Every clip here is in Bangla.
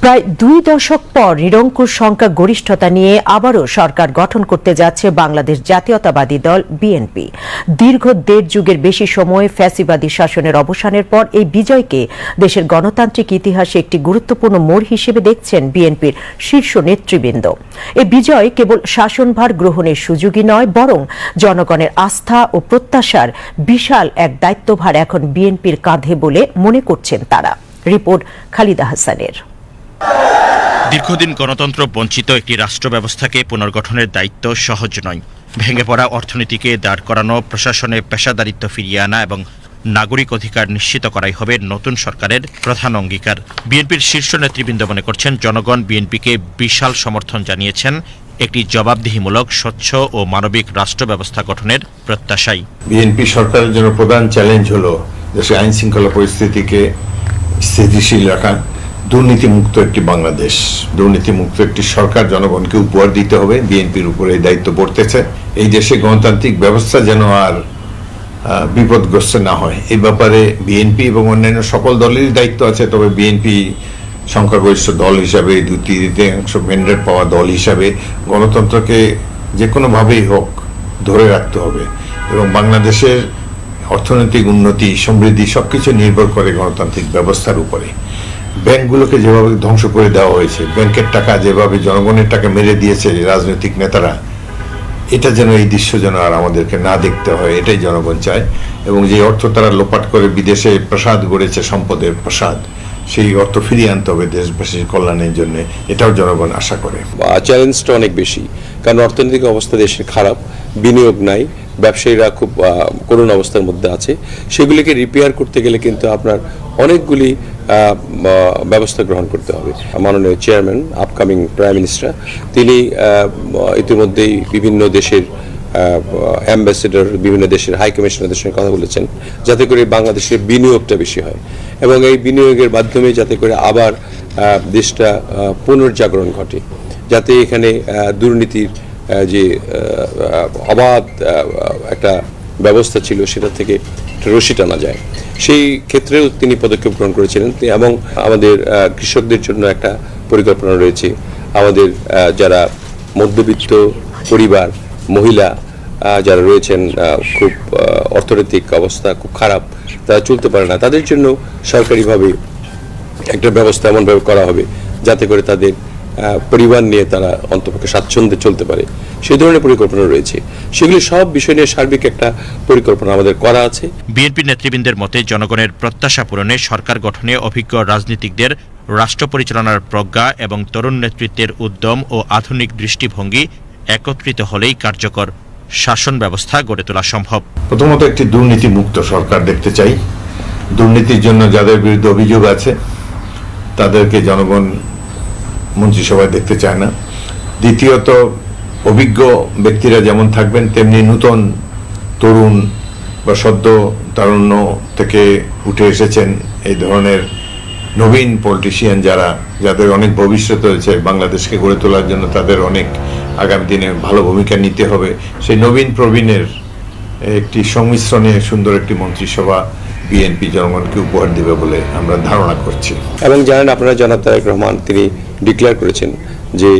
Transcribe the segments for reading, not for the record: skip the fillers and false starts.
প্রায় 2 দশক পর নিরঙ্কুশ সংখ্যা গরিষ্ঠতা নিয়ে আবারও সরকার গঠন করতে যাচ্ছে বাংলাদেশ জাতীয়তাবাদী দল বিএনপি। দীর্ঘ 1.5 যুগের বেশি সময় ফ্যাসিবাদী শাসনের অবসানের পর এই বিজয়কে দেশের গণতান্ত্রিক ইতিহাসে একটি গুরুত্বপূর্ণ মোড় হিসেবে দেখছেন বিএনপির শীর্ষ নেতৃবৃন্দ। এই বিজয় কেবল শাসনভার গ্রহণের সুযোগই নয়, বরং জনগণের আস্থা ও প্রত্যাশার বিশাল এক দায়িত্বভার এখন বিএনপির কাঁধে বলে মনে করছেন তারা। রিপোর্ট খালিদা হাসানের। দীর্ঘদিন গণতন্ত্র বঞ্চিত একটি রাষ্ট্র ব্যবস্থাকে পুনর্গঠনের দায়িত্ব সহজ নয়। ভেঙে পড়া অর্থনীতিকে দাঁড় করানো, প্রশাসনে পেশাদারিত্ব ফিরিয়ে আনা এবং নাগরিক অধিকার নিশ্চিত করাই হবে নতুন সরকারের প্রধান অঙ্গীকার। বিএনপির শীর্ষ নেতৃবৃন্দ মনে করছেন, জনগণ বিএনপিকে বিশাল সমর্থন জানিয়েছেন একটি জবাবদিহিমূলক, স্বচ্ছ ও মানবিক রাষ্ট্র ব্যবস্থা গঠনের প্রত্যাশাই। বিএনপি সরকারের জন্য প্রধান চ্যালেঞ্জ হলো দেশের আইন শৃঙ্খলা পরিস্থিতিকে স্থিতিশীল রাখা, দুর্নীতিমুক্ত একটি বাংলাদেশ, দুর্নীতিমুক্ত একটি সরকার জনগণকে উপহার দিতে হবে। বিএনপির উপরে এই দায়িত্ব পড়তেছে। এই দেশে গণতান্ত্রিক ব্যবস্থা যেন আর বিপদগ্রস্ত না হয়, এই ব্যাপারে বিএনপি এবং অন্যান্য সকল দলেরই দায়িত্ব আছে। তবে বিএনপি সংখ্যাগরিষ্ঠ দল হিসাবে, 2/3 ম্যান্ডেট পাওয়া দল হিসাবে গণতন্ত্রকে যে কোনোভাবেই হোক ধরে রাখতে হবে এবং বাংলাদেশের অর্থনৈতিক উন্নতি, সমৃদ্ধি সবকিছু নির্ভর করে গণতান্ত্রিক ব্যবস্থার উপরে। ব্যাংকগুলোকে যেভাবে ধ্বংস করে দেওয়া হয়েছে, ব্যাংকের টাকা যেভাবে জনগণের টাকা মেরে দিয়েছে রাজনৈতিক নেতারা, এটা যেন, এই দৃশ্য যেন আর আমাদেরকে না দেখতে হয়, এটাই জনগণ চায়। এবং যে অর্থ তারা লোপাট করে বিদেশে প্রাসাদ গড়েছে, সম্পদের প্রাসাদ, সেই অর্থ ফিরিয়ে আনতে হবে দেশবাসীর কল্যাণের জন্য, এটাও জনগণ আশা করে। চ্যালেঞ্জটা অনেক বেশি, কারণ অর্থনৈতিক অবস্থা দেশের খারাপ, বিনিয়োগ নাই, ব্যবসায়ীরা খুব করুণ অবস্থার মধ্যে আছে। সেগুলিকে রিপেয়ার করতে গেলে কিন্তু আপনার অনেকগুলি ব্যবস্থা গ্রহণ করতে হবে। মাননীয় চেয়ারম্যান, আপকামিং প্রাইম মিনিস্টার, তিনি ইতিমধ্যেই বিভিন্ন দেশের অ্যাম্বাসেডর, বিভিন্ন দেশের হাই কমিশনারদের সঙ্গে কথা বলেছেন, যাতে করে বাংলাদেশের বিনিয়োগটা বেশি হয় এবং এই বিনিয়োগের মাধ্যমে যাতে করে আবার দেশটা পুনর্জাগরণ ঘটে, যাতে এখানে দুর্নীতির যে অবাধ একটা ব্যবস্থা ছিল সেটা থেকে রশি টানা যায়, সেই ক্ষেত্রেও তিনি পদক্ষেপ গ্রহণ করেছিলেন। এবং আমাদের কৃষকদের জন্য একটা পরিকল্পনা রয়েছে। আমাদের যারা মধ্যবিত্ত পরিবার, মহিলা যারা রয়েছেন, খুব অর্থনৈতিক অবস্থা খুব খারাপ, তারা চলতে পারে না, তাদের জন্য সরকারিভাবে একটা ব্যবস্থা এমনভাবে করা হবে যাতে করে তাদের পরিবার নিয়ে তারা অন্তপক্ষে স্বাচ্ছন্দ্যে চলতে পারে, সেই ধরনের পরিকল্পনা রয়েছে। সেগুলি সব বিষয় নিয়ে সার্বিক একটা পরিকল্পনা আমাদের করা আছে। বিএনপি নেতৃবৃন্দের মতে, জনগণের প্রত্যাশা পূরণে সরকার গঠনে অভিজ্ঞ রাজনীতিকদের রাষ্ট্র পরিচালনার প্রজ্ঞা এবং তরুণ নেতৃত্বের উদ্যম ও আধুনিক দৃষ্টিভঙ্গি একত্রিত হলেই কার্যকর শাসন ব্যবস্থা গড়ে তোলা সম্ভব। প্রথমত, একটি দুর্নীতিমুক্ত সরকার দেখতে চাই। দুর্নীতির জন্য যাদের বিরুদ্ধে অভিযোগ আছে তাদেরকে জনগণ মন্ত্রিসভায় দেখতে চায় না। দ্বিতীয়ত, অভিজ্ঞ ব্যক্তিরা যেমন থাকবেন তেমনি নূতন, তরুণ বা সদ্য তারুণ্য থেকে উঠে এসেছেন এই ধরনের নবীন পলিটিশিয়ান, যাদের অনেক ভবিষ্যৎ রয়েছে বাংলাদেশকে গড়ে তোলার জন্য, তাদের অনেক আগামী দিনে ভালো ভূমিকা নিতে হবে। সেই নবীন প্রবীণের একটি সংমিশ্রণে সুন্দর একটি মন্ত্রিসভা বিএনপি জনগণকে উপহার দেবে বলে আমরা ধারণা করছি। এবং জানেন আপনারা, জনাব তারেক রহমান তিনি ডিক্লেয়ার করেছেন যে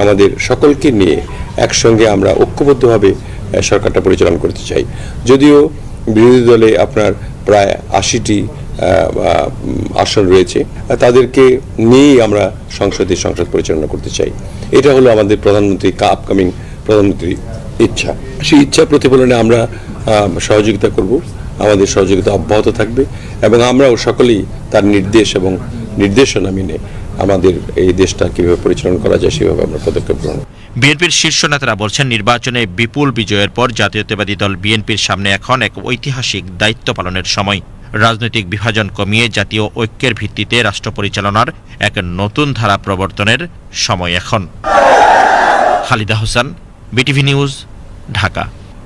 আমাদের সকলকে নিয়ে একসঙ্গে আমরা ঐক্যবদ্ধভাবে সরকারটা পরিচালনা করতে চাই। যদিও বিরোধী দলে আপনার প্রায় 80টি আসন রয়েছে, তাদেরকে নিয়েই আমরা সংসদ পরিচালনা করতে চাই। এটা হলো আমাদের প্রধানমন্ত্রী, আপকামিং প্রধানমন্ত্রীর ইচ্ছা। সেই ইচ্ছা প্রতিফলনে আমরা সহযোগিতা করব, আমাদের সহযোগিতা অব্যাহত থাকবে এবং আমরাও সকলেই তার নির্দেশ এবং নির্দেশনা মেনে আমাদের এই দেশটা কিভাবে পরিচালনা করা যায় সেভাবে আমরা পদক্ষেপ গ্রহণ। বিএনপির শীর্ষ নেতারা বলছেন, নির্বাচনে বিপুল বিজয়ের পর জাতীয়তাবাদী দল বিএনপির সামনে এখন এক ঐতিহাসিক দায়িত্ব পালনের সময়। রাজনৈতিক বিভাজন কমিয়ে জাতীয় ঐক্যের ভিত্তিতে রাষ্ট্র পরিচালনার এক নতুন ধারা প্রবর্তনের সময় এখন। Khalida Hasan, BTV news, Dhaka.